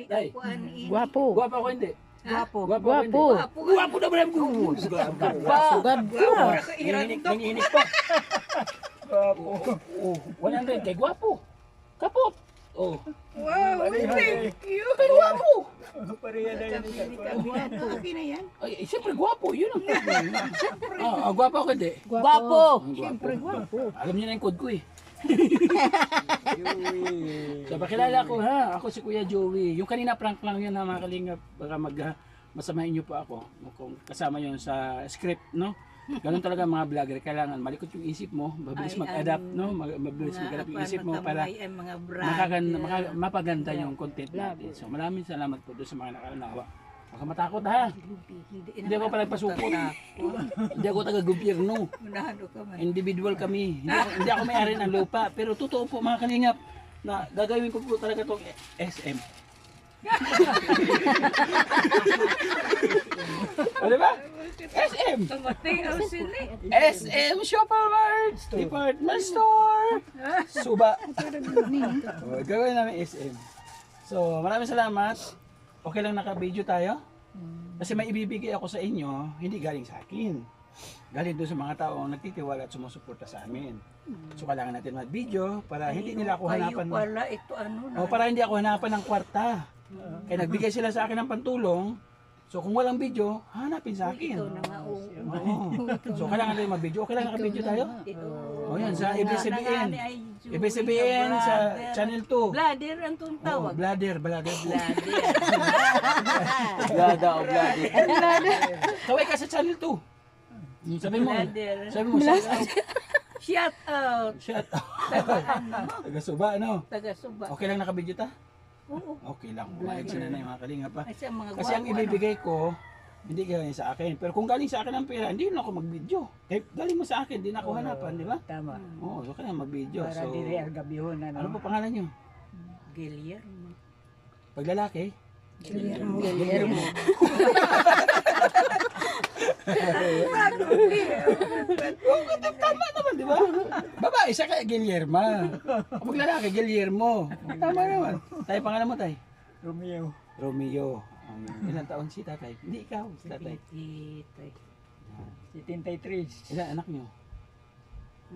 Tay. Guwapo. Guwapo ako hindi. Gwapo. Guwapo ako hindi. Guwapo. Guwapo na ba yung guwapo? Sugad ka. Nangihinig pa. Guwapo. Oh, 100 kay guwapo. Kapot. Oh. Wow, thank you. Pero guwapo. Pareha na yun. Gwapo. Okay na yan. Ay, siyempre guwapo. Yun ang problema. Guwapo ako hindi. Guwapo. Siyempre guwapo. Alam niyo na yung code ko eh. So, pakilala ko ha. Ako si Kuya Joey. Yung kanina prank lang yun na mga kalingap. Baka masamahin niyo po ako. Kung kasama yun sa script, no? Ganun talaga mga vlogger. Kailangan malikot yung isip mo. Mabilis mag-adapt, no? Mabilis mag-adapt yung isip mo para mapaganda yung content natin. So, maraming salamat po doon sa mga nakaunawa. Baka matakot ha. Hindi ako pala pasupot. Hindi ako taga-gobyerno. Individual kami. Hindi ako may-ari ng lupa. Pero totoo po mga kalingap na gagawin ko po talaga itong SM. O diba? SM! SM Supermarts Department Store Suba. Gagawin namin SM. So maraming salamat. Okay lang naka-video tayo? Kasi may ibibigay ako sa inyo, hindi galing sa akin. Galing doon sa mga taong nagtitiwala at sumusuporta sa amin. So kailangan natin mag-video para hindi nila ako hanapan. Para hindi ako hanapan ng kwarta. Kaya nagbigay sila sa akin ng pantulong. So kung walang video, hanapin sa akin. So kailangan natin mag-video. Okay lang naka-video tayo? O yan, sa ABS-CBN. ABS-CBN sa Channel 2. Bladder ang tawag. Bladder. Blada o blada. Kaway ka sa Channel 2. Sabi mo. Shout out. Shout out. Taga-Suba, ano? Taga-Suba. Okay lang naka-video ta? Oo. Okay lang. Pumayag sila na yung mga kalinga pa. Kasi ang ibibigay ko, hindi galing sa akin. Pero kung galing sa akin ang pera, hindi na ako mag-video. Eh, galing mo sa akin, hindi na ako hanapan, di ba? Tama. Oo, so kailangan mag-video. Para So, dire ang gabihon. ano po pangalan nyo? Guillermo. Pag lalaki? Guillermo. Tama naman, di ba? Babae, siya kaya Guillerma. Pag lalaki, Guillermo. Tama naman. Tayo pangalan mo, tay? Romeo. Romeo. Ilang taon si tatay? Hindi ikaw, si tatay. 73. Ilan anak nyo?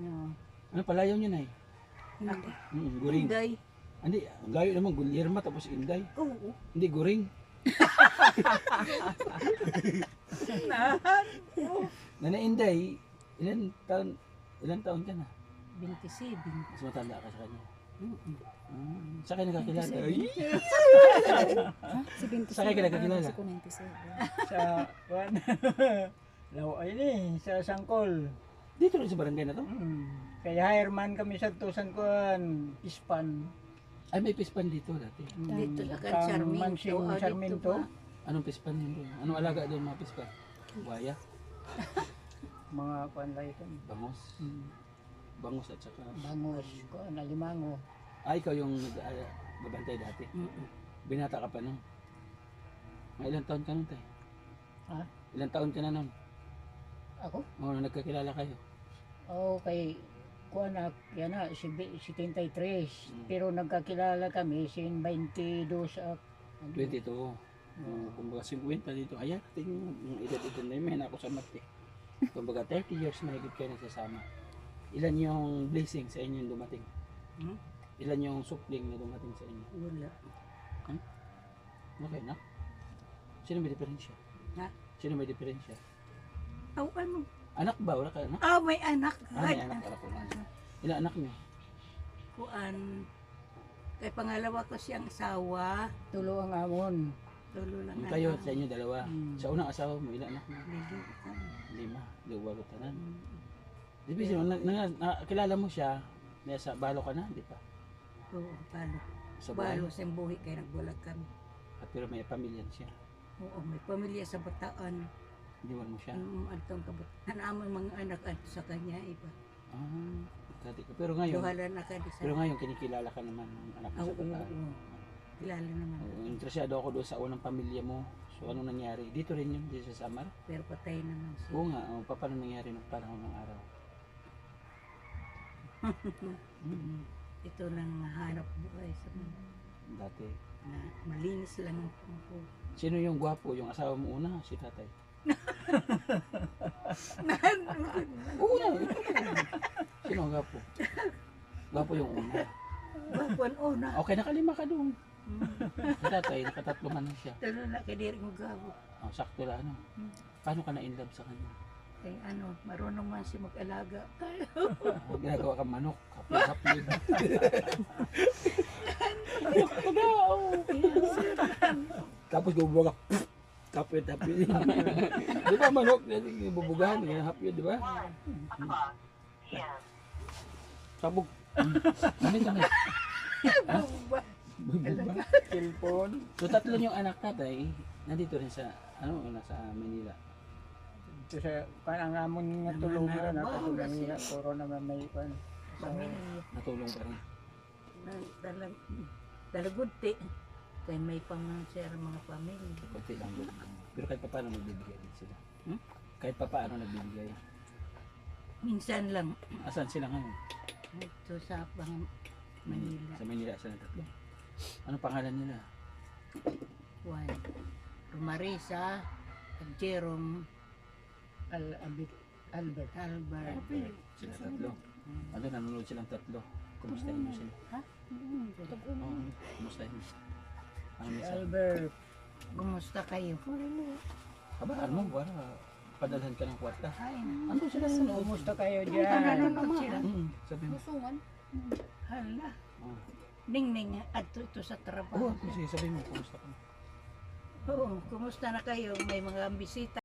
No. Ano palayaw nyo na eh? Guring. Inday. Hindi, ang layo naman, Guillermo tapos Inday. Oo. Hindi, Guring. Nana Inday, ilan taon ka na? 27. Mas matanda ka sa kanya. Sa kanya nagkakilala. Sa kanya nagkakilala. Sa kuan. Law ay ni sa Sangkol. Dito rin sa barangay na to? Kaya hireman kami sa tusan kuan, Ispan. Ay, may pispan dito dati. Dito na kan Sarmiento. Sarmiento. Anong pispan yun doon? Anong alaga doon mga pispan? Buhaya? Mga kuan lang ito. Bangos? Bangos at saka... Bangos, kuan, alimango. Ikaw yung babantay dati. Binata ka pa nun. Mga ilang taon ka nun, tay? Ha? Ilang taon ka na nun? Ako? Oo, nung nagkakilala kayo. Okay. Kuan na, yan na, 73. Pero nagkakilala kami, sin 22 at... 22. Kumbaga 50 dito. Ayan, tingin yung edad-edad na yun. May ako sa mati. Kumbaga 30 years na higit kayo nagsasama. Ilan yung blessing sa inyo yung dumating? Ilan yung supling na dumating sa inyo? Wala. Okay na? Sino may diferensya? Ha? Sino may diferensya? Ano? Anak ba? Wala ka anak? May anak. May anak pala ko. Ilan anak niyo? Kuan. Kay pangalawa ko siyang asawa. Tulo ang amon. Tulo lang. Yung kayo, sa inyo dalawa. Sa unang asawa mo, ilan anak mo? 5. Liwalo tanan. Di ba siya, nakilala mo siya, nasa balo ka na, di ba? Oo, balo. Sa bahay. Balo sa buhi kay nagbulag kami. At pero may pamilya siya. Oo, may pamilya sa Bataan. Diwan mo siya. Antong kabataan. Naamang mga anak at sa kanya iba. Dati ka. Pero ngayon, Duhalan na ka di sa... pero ngayon kinikilala ka naman ng anak mo sa Bataan. Kilala naman. Interesado ako doon sa unang pamilya mo. So ano nangyari? Dito rin yun, dito sa Samar? Pero patay naman siya. Oo nga, paano nangyari nung panahon ng araw? Ito nang hanap buhay sa mga. Dati. Na malinis lang ang pupo. Sino yung gwapo? Yung asawa mo una, si tatay? Una. Sino ang gwapo? Gwapo yung una. Bapuan una. Okay, nakalima ka doon. Si tatay, nakatatlo man na siya. Talo na kadiri mo gabo. Oh, sakto lang, ano? Paano ka na-inlove sa kanya? Kay ano, marunong man siya mag-alaga. Ginagawa kang manok, kapit-kapit. Tapos gubuga ka, kapit-kapit. Di ba manok, bubugahan, hapyod, di ba? Sabog. Gamit kami. Bubuga. Cellphone. So tatlo yung anak tatay, nandito rin sa, nasa Manila. Ito sa kanang amon nga tulugan na kasi Manila puro naman may pan. Pamilya. Natulong pa rin. Dalagunti. Kaya may pamansya mga pamilya. Kunti lang doon. Pero kahit pa paano nagbibigay din sila. Kahit pa paano nagbibigay. Minsan lang. Asan sila ngayon? Ito sa Manila. Sa Manila sila tatlo. Ano pangalan nila? Juan. Romarisa. At Jerome. Albert. Albert. Sila tatlo. Ano, nanonood silang tatlo. Kumustahin mo sila? Ha? Oo, kumustahin mo. Ano minsan? Albert. Kumusta kayo? Habaan mo, para padalhan ka ng kwarta. Ay, Ano sila nanonood? Kumusta kayo diyan? sila. Sabi mo. Hala. Oh. Ning-ning, adto ito sa trabaho. Oo, sige, sabi mo, kumusta ka? Oo, kumusta na kayo? May mga bisita.